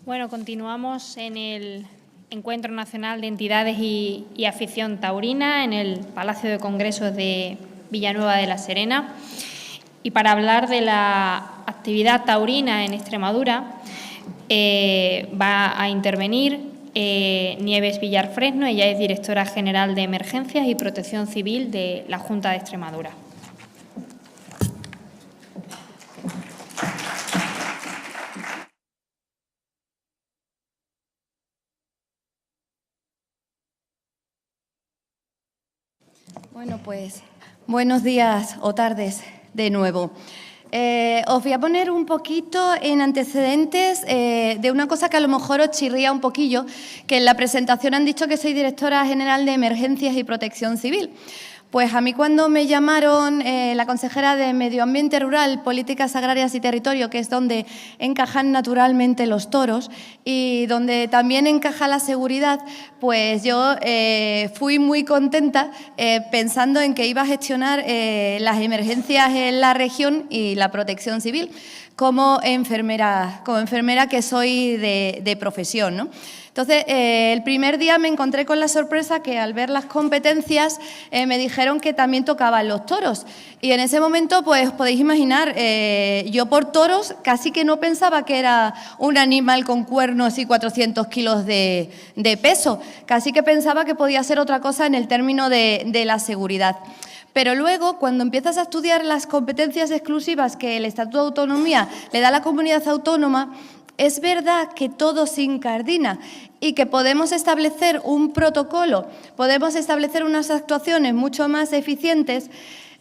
Bueno, continuamos en el Encuentro Nacional de Entidades y Afición Taurina en el Palacio de Congresos de Villanueva de la Serena. Y para hablar de la actividad taurina en Extremadura, va a intervenir Nieves Villarfresno. Ella es directora general de Emergencias y Protección Civil de la Junta de Extremadura. Bueno, pues buenos días o tardes de nuevo. Os voy a poner un poquito en antecedentes de una cosa que a lo mejor os chirría un poquillo, que en la presentación han dicho que soy directora general de Emergencias y Protección Civil. Pues a mí cuando me llamaron la consejera de Medio Ambiente Rural, Políticas Agrarias y Territorio, que es donde encajan naturalmente los toros y donde también encaja la seguridad, pues yo fui muy contenta pensando en que iba a gestionar las emergencias en la región y la protección civil como enfermera que soy de profesión, ¿no? Entonces, el primer día me encontré con la sorpresa que al ver las competencias me dijeron que también tocaban los toros. Y en ese momento, pues podéis imaginar, yo por toros casi que no pensaba que era un animal con cuernos y 400 kilos de peso. Casi que pensaba que podía ser otra cosa en el término de la seguridad. Pero luego, cuando empiezas a estudiar las competencias exclusivas que el Estatuto de Autonomía le da a la comunidad autónoma, es verdad que todo se incardina y que podemos establecer un protocolo, podemos establecer unas actuaciones mucho más eficientes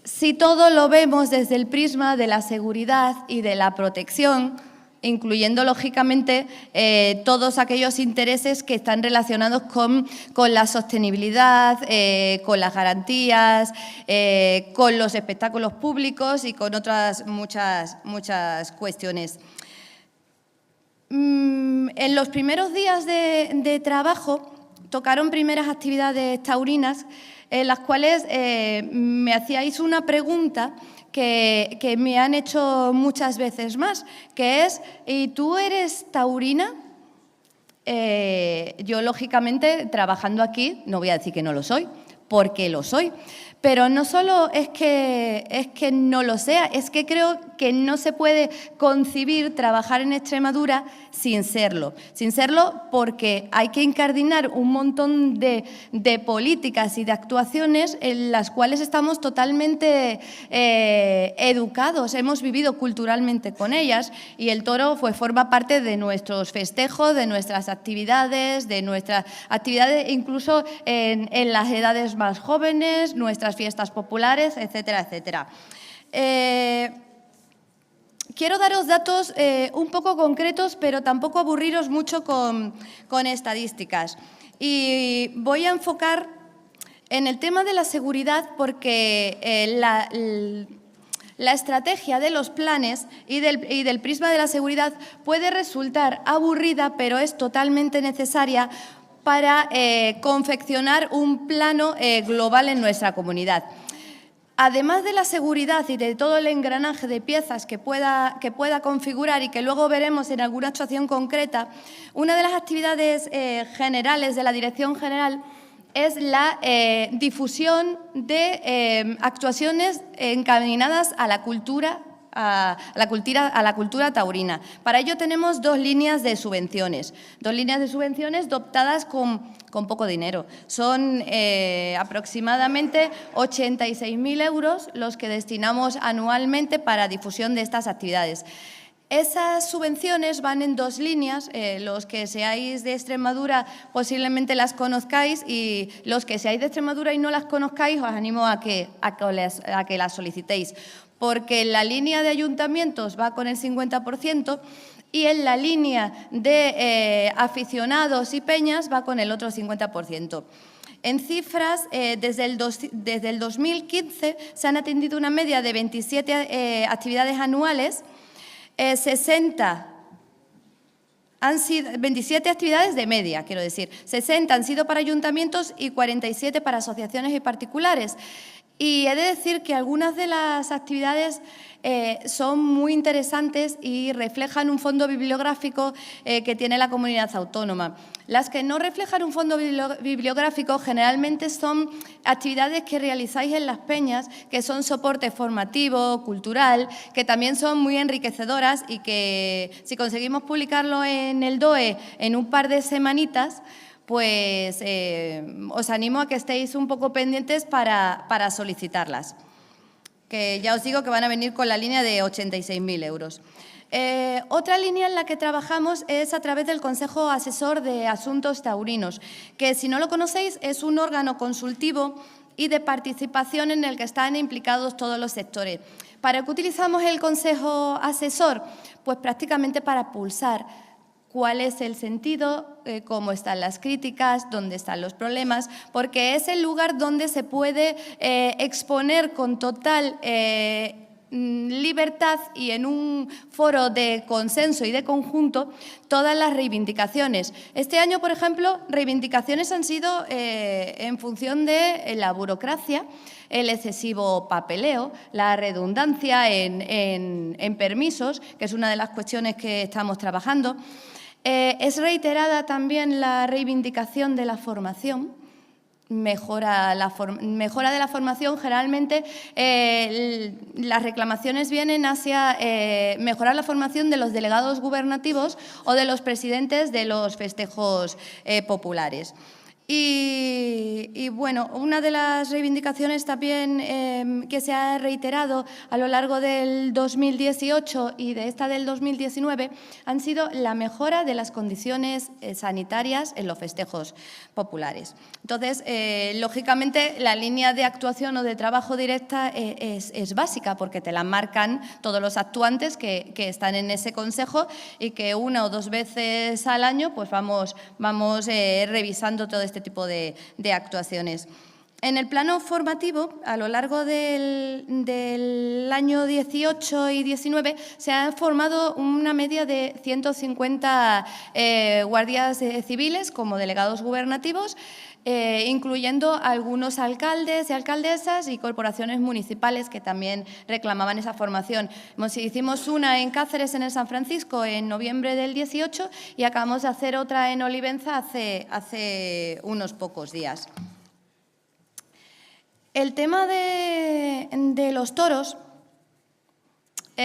si todo lo vemos desde el prisma de la seguridad y de la protección, incluyendo, lógicamente, todos aquellos intereses que están relacionados con la sostenibilidad, con las garantías, con los espectáculos públicos y con otras muchas cuestiones. En los primeros días de trabajo tocaron primeras actividades taurinas en las cuales me hacíais una pregunta que me han hecho muchas veces más, que es: ¿y tú eres taurina? Yo, lógicamente, trabajando aquí, no voy a decir que no lo soy, porque lo soy. Pero no solo es que no lo sea, es que creo que no se puede concebir trabajar en Extremadura sin serlo. Sin serlo porque hay que incardinar un montón de políticas y de actuaciones en las cuales estamos totalmente educados, hemos vivido culturalmente con ellas y el toro pues forma parte de nuestros festejos, de nuestras actividades, incluso en las edades más jóvenes, nuestras fiestas populares, etcétera, etcétera. Quiero daros datos un poco concretos, pero tampoco aburriros mucho con estadísticas. Y voy a enfocar en el tema de la seguridad porque la estrategia de los planes y del prisma de la seguridad puede resultar aburrida, pero es totalmente necesaria para confeccionar un plano global en nuestra comunidad. Además de la seguridad y de todo el engranaje de piezas que pueda configurar y que luego veremos en alguna actuación concreta, una de las actividades generales de la Dirección General es la difusión de actuaciones encaminadas a la cultura taurina. Para ello tenemos dos líneas de subvenciones dotadas con poco dinero. Son aproximadamente 86.000 euros los que destinamos anualmente para difusión de estas actividades. Esas subvenciones van en dos líneas, los que seáis de Extremadura posiblemente las conozcáis y los que seáis de Extremadura y no las conozcáis os animo a que las solicitéis, porque en la línea de ayuntamientos va con el 50% y en la línea de aficionados y peñas va con el otro 50%. En cifras, desde el 2015 se han atendido una media de 27 actividades anuales, 27 actividades de media, quiero decir. 60 han sido para ayuntamientos y 47 para asociaciones y particulares. Y he de decir que algunas de las actividades son muy interesantes y reflejan un fondo bibliográfico que tiene la comunidad autónoma. Las que no reflejan un fondo bibliográfico generalmente son actividades que realizáis en las peñas, que son soporte formativo, cultural, que también son muy enriquecedoras y que si conseguimos publicarlo en el DOE en un par de semanitas, pues os animo a que estéis un poco pendientes para solicitarlas, que ya os digo que van a venir con la línea de 86.000 euros. Otra línea en la que trabajamos es a través del Consejo Asesor de Asuntos Taurinos, que si no lo conocéis es un órgano consultivo y de participación en el que están implicados todos los sectores. ¿Para qué utilizamos el Consejo Asesor? Pues prácticamente para pulsar cuál es el sentido, cómo están las críticas, dónde están los problemas, porque es el lugar donde se puede exponer con total libertad y en un foro de consenso y de conjunto todas las reivindicaciones. Este año, por ejemplo, reivindicaciones han sido en función de la burocracia, el excesivo papeleo, la redundancia en permisos, que es una de las cuestiones que estamos trabajando. Es reiterada también la reivindicación de la formación, mejora de la formación. Generalmente las reclamaciones vienen hacia mejorar la formación de los delegados gubernativos o de los presidentes de los festejos populares. Y bueno, una de las reivindicaciones también que se ha reiterado a lo largo del 2018 y de esta del 2019 han sido la mejora de las condiciones sanitarias en los festejos populares. Entonces, lógicamente, la línea de actuación o de trabajo directa es básica porque te la marcan todos los actuantes que están en ese consejo y que una o dos veces al año pues vamos revisando todo este tipo de actuaciones. En el plano formativo, a lo largo del año 18 y 19, se ha formado una media de 150 guardias civiles como delegados gubernativos, incluyendo algunos alcaldes y alcaldesas y corporaciones municipales que también reclamaban esa formación. Hicimos una en Cáceres, en el San Francisco, en noviembre del 18 y acabamos de hacer otra en Olivenza hace unos pocos días. El tema de los toros, sí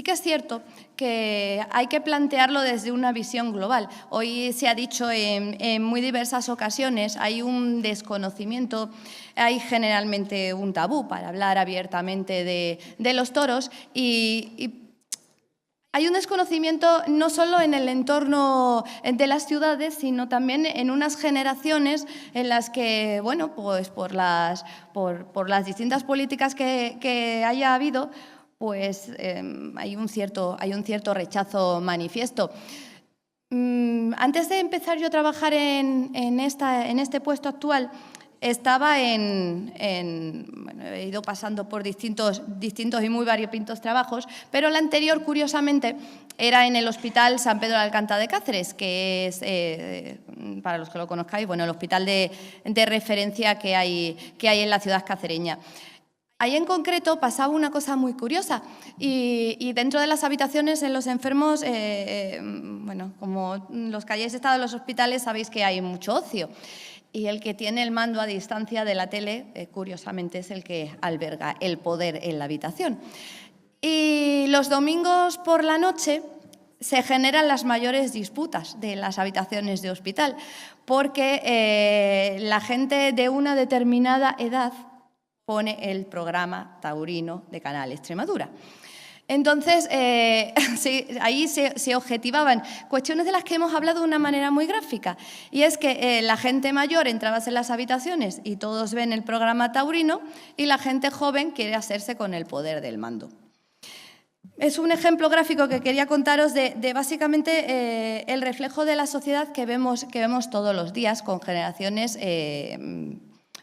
que es cierto que hay que plantearlo desde una visión global. Hoy se ha dicho en muy diversas ocasiones, hay un desconocimiento, hay generalmente un tabú para hablar abiertamente de los toros y hay un desconocimiento no solo en el entorno de las ciudades, sino también en unas generaciones en las que, bueno, pues por las distintas políticas que haya habido, pues hay un cierto rechazo manifiesto. Antes de empezar yo a trabajar en este puesto actual, estaba bueno, he ido pasando por distintos y muy variopintos trabajos, pero el anterior, curiosamente, era en el Hospital San Pedro de Alcántara de Cáceres, que es, para los que lo conozcáis, bueno, el hospital de referencia que hay en la ciudad cacereña. Ahí en concreto pasaba una cosa muy curiosa y dentro de las habitaciones en los enfermos, bueno, como los que hayáis estado en los hospitales sabéis que hay mucho ocio. Y el que tiene el mando a distancia de la tele, curiosamente, es el que alberga el poder en la habitación. Y los domingos por la noche se generan las mayores disputas de las habitaciones de hospital, porque la gente de una determinada edad pone el programa taurino de Canal Extremadura. Entonces, ahí se objetivaban cuestiones de las que hemos hablado de una manera muy gráfica, y es que la gente mayor entraba en las habitaciones y todos ven el programa taurino y la gente joven quiere hacerse con el poder del mando. Es un ejemplo gráfico que quería contaros de básicamente el reflejo de la sociedad que vemos todos los días con generaciones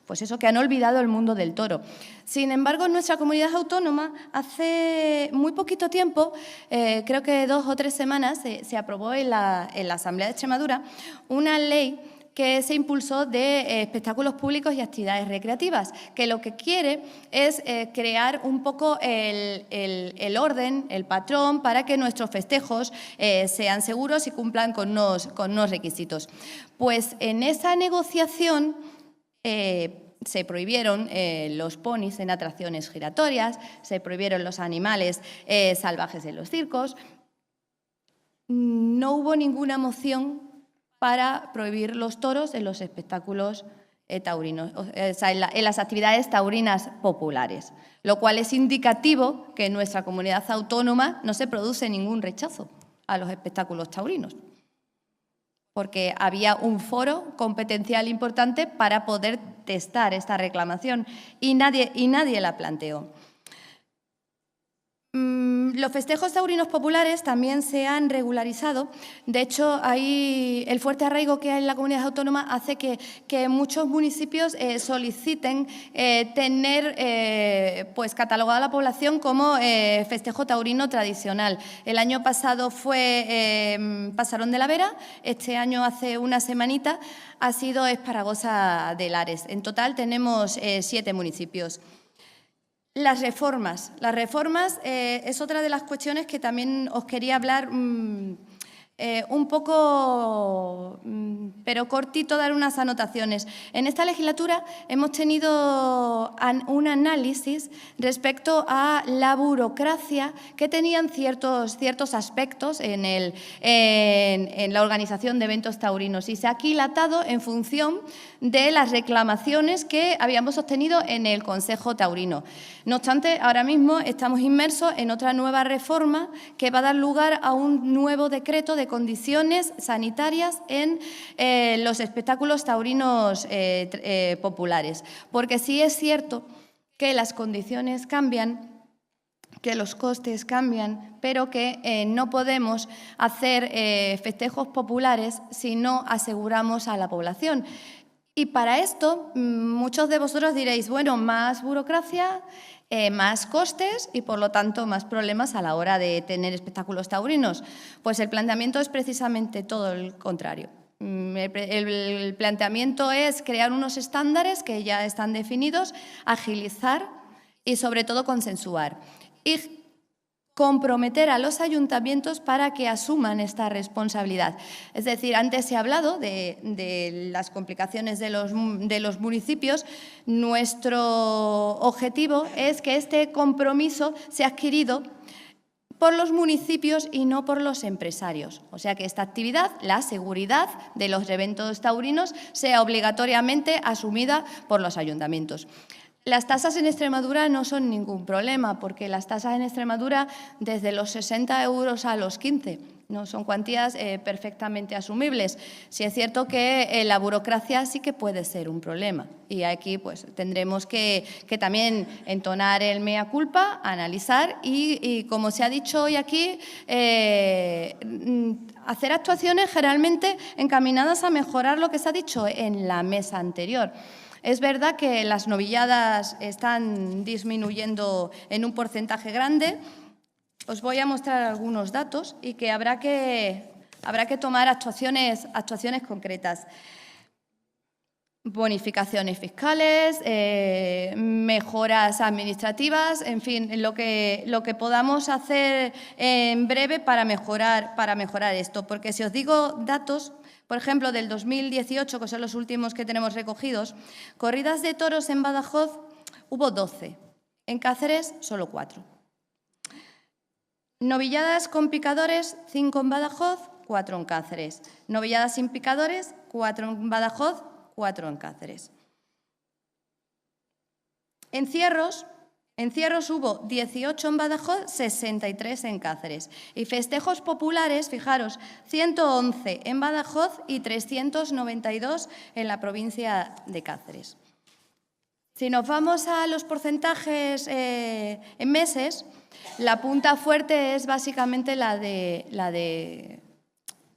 pues eso, que han olvidado el mundo del toro. Sin embargo, en nuestra comunidad autónoma, hace muy poquito tiempo, creo que 2 o 3 semanas, se aprobó en la Asamblea de Extremadura una ley que se impulsó de espectáculos públicos y actividades recreativas, que lo que quiere es crear un poco el orden, el patrón, para que nuestros festejos sean seguros y cumplan con unos requisitos. Pues en esa negociación se prohibieron los ponis en atracciones giratorias, se prohibieron los animales salvajes en los circos. No hubo ninguna moción para prohibir los toros en los espectáculos taurinos, o sea, en las actividades taurinas populares, lo cual es indicativo que en nuestra comunidad autónoma no se produce ningún rechazo a los espectáculos taurinos, porque había un foro competencial importante para poder testar esta reclamación y nadie la planteó. Los festejos taurinos populares también se han regularizado. De hecho, el fuerte arraigo que hay en la comunidad autónoma hace que muchos municipios soliciten tener pues, catalogada a la población como festejo taurino tradicional. El año pasado fue Pasarón de la Vera, este año, hace una semanita, ha sido Esparagosa de Lares. En total tenemos 7 municipios. Las reformas es otra de las cuestiones que también os quería hablar un poco, pero cortito, dar unas anotaciones. En esta legislatura hemos tenido un análisis respecto a la burocracia que tenían ciertos aspectos en la organización de eventos taurinos y se ha aquilatado en función de las reclamaciones que habíamos obtenido en el Consejo Taurino. No obstante, ahora mismo estamos inmersos en otra nueva reforma que va a dar lugar a un nuevo decreto de condiciones sanitarias en los espectáculos taurinos populares. Porque sí es cierto que las condiciones cambian, que los costes cambian, pero que no podemos hacer festejos populares si no aseguramos a la población. Y para esto, muchos de vosotros diréis, bueno, más burocracia, más costes y, por lo tanto, más problemas a la hora de tener espectáculos taurinos. Pues el planteamiento es precisamente todo el contrario. El planteamiento es crear unos estándares que ya están definidos, agilizar y, sobre todo, consensuar. Y comprometer a los ayuntamientos para que asuman esta responsabilidad. Es decir, antes se ha hablado de las complicaciones de los municipios. Nuestro objetivo es que este compromiso sea adquirido por los municipios y no por los empresarios. O sea, que esta actividad, la seguridad de los eventos taurinos, sea obligatoriamente asumida por los ayuntamientos. Las tasas en Extremadura no son ningún problema, porque las tasas en Extremadura desde los 60 euros a los 15, no son cuantías perfectamente asumibles. Sí es cierto que la burocracia sí que puede ser un problema y aquí pues tendremos que también entonar el mea culpa, analizar y como se ha dicho hoy aquí, hacer actuaciones generalmente encaminadas a mejorar lo que se ha dicho en la mesa anterior. Es verdad que las novilladas están disminuyendo en un porcentaje grande. Os voy a mostrar algunos datos y que habrá que tomar actuaciones concretas. Bonificaciones fiscales, mejoras administrativas, en fin, lo que podamos hacer en breve para mejorar esto. Porque si os digo datos, por ejemplo, del 2018, que son los últimos que tenemos recogidos, corridas de toros en Badajoz hubo 12, en Cáceres solo 4. Novilladas con picadores, 5 en Badajoz, 4 en Cáceres. Novilladas sin picadores, 4 en Badajoz, 4 en Cáceres. Encierros hubo 18 en Badajoz, 63 en Cáceres. Y festejos populares, fijaros, 111 en Badajoz y 392 en la provincia de Cáceres. Si nos vamos a los porcentajes en meses, la punta fuerte es básicamente la de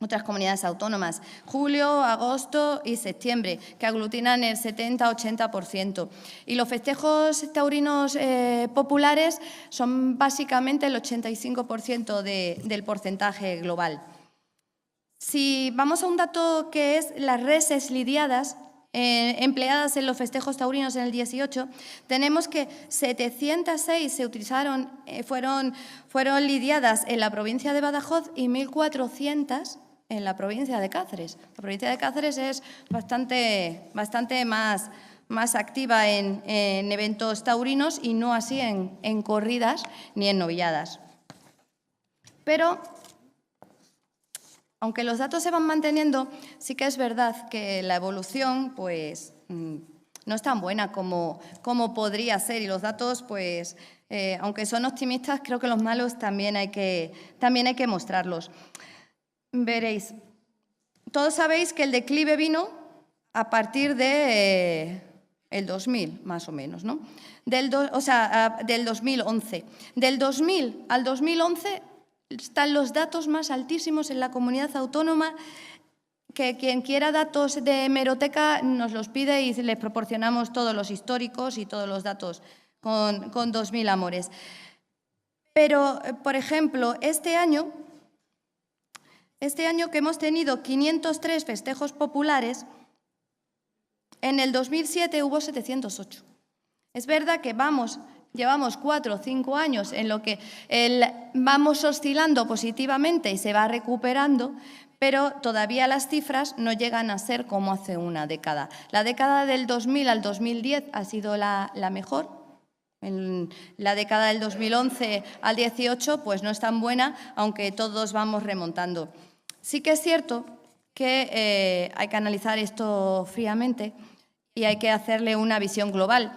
otras comunidades autónomas, julio, agosto y septiembre, que aglutinan el 70-80%. Y los festejos taurinos populares son básicamente el 85% del porcentaje global. Si vamos a un dato que es las reses lidiadas, empleadas en los festejos taurinos en el 18, tenemos que 706 se utilizaron, fueron lidiadas en la provincia de Badajoz y 1.400 en la provincia de Cáceres. La provincia de Cáceres es bastante más activa en eventos taurinos y no así en corridas ni en novilladas. Pero, aunque los datos se van manteniendo, sí que es verdad que la evolución pues, no es tan buena como podría ser, y los datos, pues, aunque son optimistas, creo que los malos también hay que mostrarlos. Veréis, todos sabéis que el declive vino a partir de el 2000, más o menos, ¿no? Del 2011. Del 2000 al 2011 están los datos más altísimos en la comunidad autónoma, que quien quiera datos de hemeroteca nos los pide y les proporcionamos todos los históricos y todos los datos con 2.000 amores. Pero, por ejemplo, este año que hemos tenido 503 festejos populares, en el 2007 hubo 708. Es verdad que llevamos 4 o 5 años en lo que vamos oscilando positivamente y se va recuperando, pero todavía las cifras no llegan a ser como hace una década. La década del 2000 al 2010 ha sido la mejor. En la década del 2011 al 18 pues no es tan buena, aunque todos vamos remontando. Sí que es cierto que hay que analizar esto fríamente y hay que hacerle una visión global.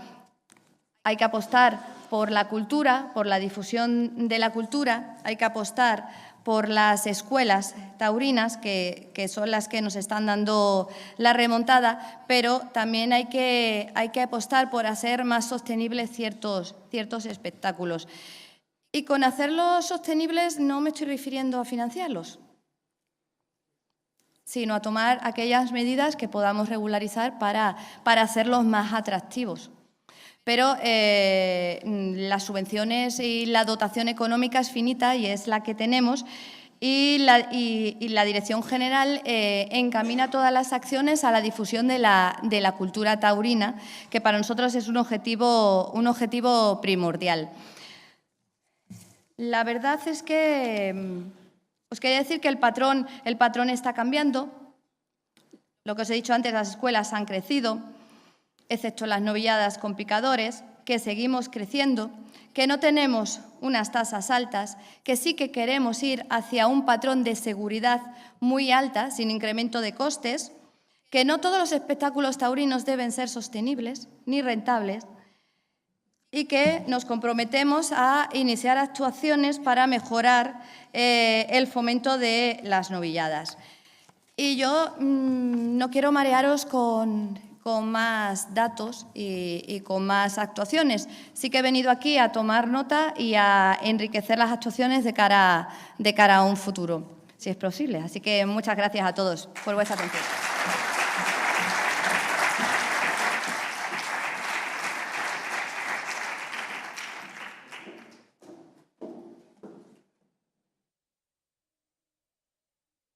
Hay que apostar por la cultura, por la difusión de la cultura, hay que apostar por las escuelas taurinas, que son las que nos están dando la remontada, pero también hay que apostar por hacer más sostenibles ciertos espectáculos. Y con hacerlos sostenibles no me estoy refiriendo a financiarlos, sino a tomar aquellas medidas que podamos regularizar para hacerlos más atractivos. Pero las subvenciones y la dotación económica es finita y es la que tenemos, y la Dirección General encamina todas las acciones a la difusión de la cultura taurina, que para nosotros es un objetivo primordial. La verdad es que os quería decir que el patrón está cambiando. Lo que os he dicho antes, las escuelas han crecido, excepto las novilladas con picadores, que seguimos creciendo, que no tenemos unas tasas altas, que sí que queremos ir hacia un patrón de seguridad muy alta, sin incremento de costes, que no todos los espectáculos taurinos deben ser sostenibles ni rentables, y que nos comprometemos a iniciar actuaciones para mejorar el fomento de las novilladas. Y yo no quiero marearos con más datos y con más actuaciones. Sí que he venido aquí a tomar nota y a enriquecer las actuaciones de cara a un futuro, si es posible. Así que muchas gracias a todos por vuestra atención.